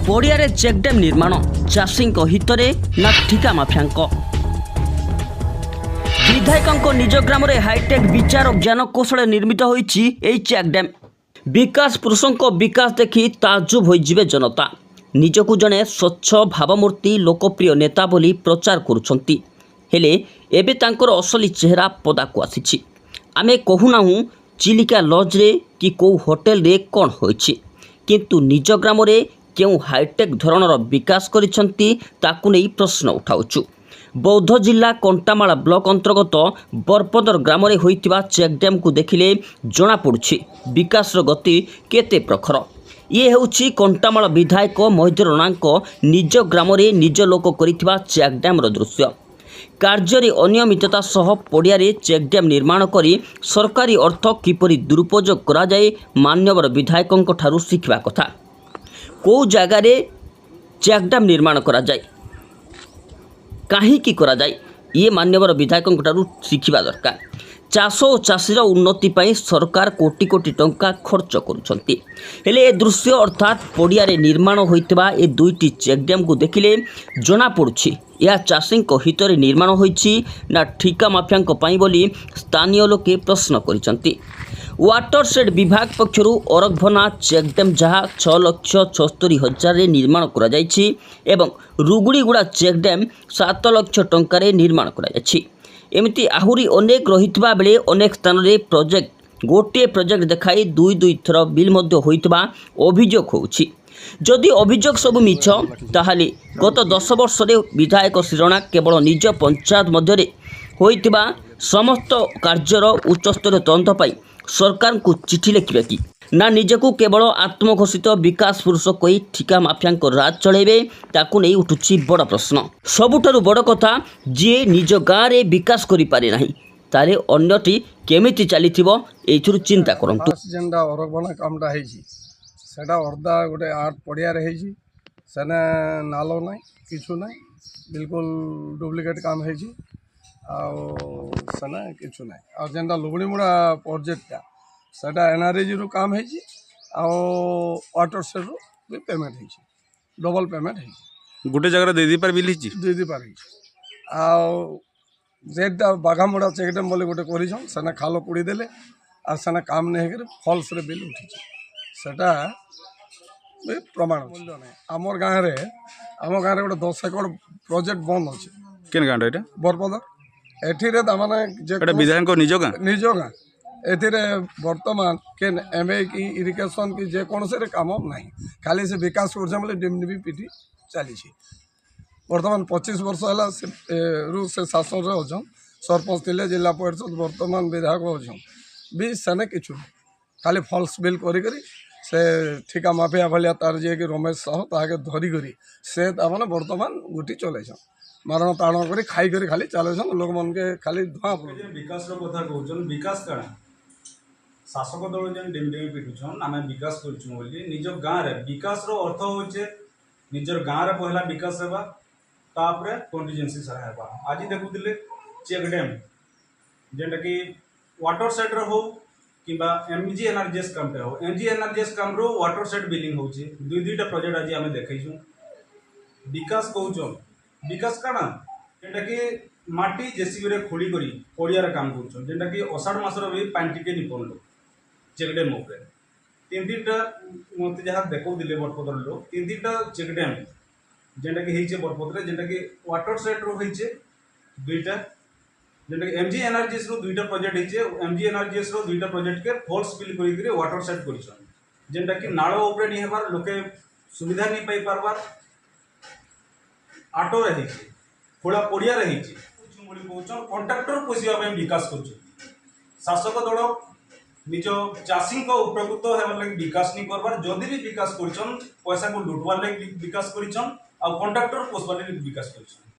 पड़िया चेकडेम निर्माण चाषी हितरे ना ठिका माफिया विधायकों निज ग्राम हाईटेक विचार और ज्ञान कौशल निर्मित होती चेकडेम विकास पुरुषों विकास देखि ताजुब होइजिबे जनता निजकु जड़े स्वच्छ भावमूर्ति लोकप्रिय नेता बोली प्रचार करुछंती हेले एबे तांकर असली चेहरा पदाकु आसीछि। आमे कहूनाहु चिलिका लज रे कि कौ होटेल रे कौन होइछि किंतु निज ग्राम रे केउ हाईटेक धरणर विकास करिसंती ताकु नै प्रश्न उठाउछु। बौद्ध जिला कंटामाला ब्लॉक अंतर्गत बरपदर ग्राम रे होइतिबा चेकडेम को देखिले जना पड़ुछि विकासर गति केते प्रखर। ये हेउछि कंटामाला विधायक महेंद्र रणांक निज ग्राम रे निज लोक करितिबा चेकडेम रो दृश्य। कार्य अनियमितता सह पड़िया चेकडेम निर्माण करी सरकारी अर्थ किपरि दुरुपयोग करा जाए मान्यवर विधायकों ठारू शिखिबा कथा। कौ जगार चेकडेम निर्माण करा जाए कहीं करा जाए ये मान्यवर विधायकों ठारू शिखिबा दरकार। चाष और चाषीर उन्नति पाई सरकार कोटी कोटी टंका खर्च करुछंती हेले ए दृश्य अर्थात पड़िया निर्माण होइतबा ए दुईटी चेकडेम को देखिले जना पड़ुछि यह चाषी हितरे निर्माण होइछि ना ठिका माफिया पाई बोली स्थानीय लोके प्रश्न करिसंती। वाटरसेड विभाग पक्षरु अरगभना चेकडेम जहाँ 6,76,000 निर्माण करा जायछि एवं रुगुड़ीगुड़ा चेकडेम 7 लाख टंका निर्माण करा जायछि। एमती आहुरी अनेक रहितबा बेले अनेक स्थान रे प्रोजेक्ट गोटे प्रोजेक्ट देखाई दुई दुई थर बिल मध्य होइतबा अभियोग होउछि। जदि अभियोग सब मिछ ताहाले गत 10 वर्ष रे विधायक श्रीरणा केवल निज पंचायत मध्य होइतबा समस्त कार्यर उच्चस्तरीय तदंत पाई सरकार को चिठी लिखिबे कि ना निजकू केवल आत्मघोषित विकास पुरुष कही ठिका माफिया राज चलेबे ताकू नहीं उठुछि बड़ प्रश्न। सबुठारु बड़ कथा जी निज गाँव में विकास करि पारे नाही तारे अन्यटी केमिति चलीथिबो एथुरु चिंता करंतु। जेंडा अरगबना कामटा हेछि सेटा अर्धा गोटे आठ पड़िया रे हेछि सेने नालो नाही किछु नाही बिल्कुल डुप्लिकेट काम हेछि आ सेने किछु नाही आ जेंडा लुगणीमुड़ा प्रोजेक्टटा सेटा एनआरजी रो काम हेछि आ वाटरसेड रो भी पेमेंट हेछि डबल पेमेंट हेछि गोटे जगह दे दी पार बिल हेछि दे दी पार हेछि आ जेटा बाघामुड़ा चेकडेम बोले गोटे करिछन सेना खालो पुड़ी देले आ सेना काम नै हेकर फॉल्स रे बिल उठिछि सेटा भी प्रमाण अछि। हमर गाँव रे गोटे 10 एकड़ प्रोजेक्ट बंद अछि केन गाँव एटा बरपदर एठी रे तमाने जे एटा विधायक निज गाँव एथिरे वर्तमान के एमए की इरिगेशन की जेकोसी काम ना खाली से विकास कर डिमडीबी पिटी चली वर्तमान 25 वर्ष है से शासन रे अछन सरपंच थे जिला परिषद वर्तमान विधायक अछन भी सेने किछु खाली फॉल्स बिल करी से ठिका माफिया भाया तार जे कि रमेश साहू ताके धरी करी से ताने वर्तमान गुटी चलैछन मारण तारण करी खाई करी खाली चलैछन लोक मन के खाली धुआं विकास रो कथा कहउछन विकास काना शासक दल जेन डिमडिमी पिटुछन आमे विकास करछु बोली निज गाँव रे विकास रो अर्थ होचे निजर गाँव रे पहला विकास हेबा तापरे कंटीजेंसी सारा हेबा। आज देखुतिले चेकडेम जेंटा कि वाटर सेट रो हो किबा एमजी एनआरजीएस काम पे हो एमजी एनआरजीएस काम रो वाटर सेट बिलिंग होची दुई दुईटा प्रोजेक्ट आज आमे देखैछु विकास कहउछन विकास काना जेंटा कि माटी जेसीबी रे खोली करी पड़िया रे काम करछन जेंटा कि अषाढ़ मास रो भी पानी टिके निपन लो चेकडेम उपरे तीन मत जहाँ देखो दिले बरपदर लोग तीन चेकडेम जेंटा कि हेइचे बरपदरे जेंटा कि वाटर सेट रो हेइचे दुईटा जेंटा कि एमजी एनआरजीएस रो दुईटा प्रोजेक्ट हेइचे एमजी एनआरजीएस रो दुईटा प्रोजेक्ट के फॉल्स बिल करी वाटर सेट करिसन जेंटा कि नाଳ उपरे नि हेबार लोके सुविधा नि पाई पारबार आटो रे हेइचे खोला पड़िया रे हेइचे बोली कहउछन कॉन्ट्रैक्टर पोसिबा पे विकास करछु शासक दल निज चाषी उपकृत होबार लगे विकास नहीं करबार जदि भी विकास करछन पैसा को लुटवार लगे विकास करछन आ कॉन्ट्रैक्टर पोसबार लगे विकास करछन।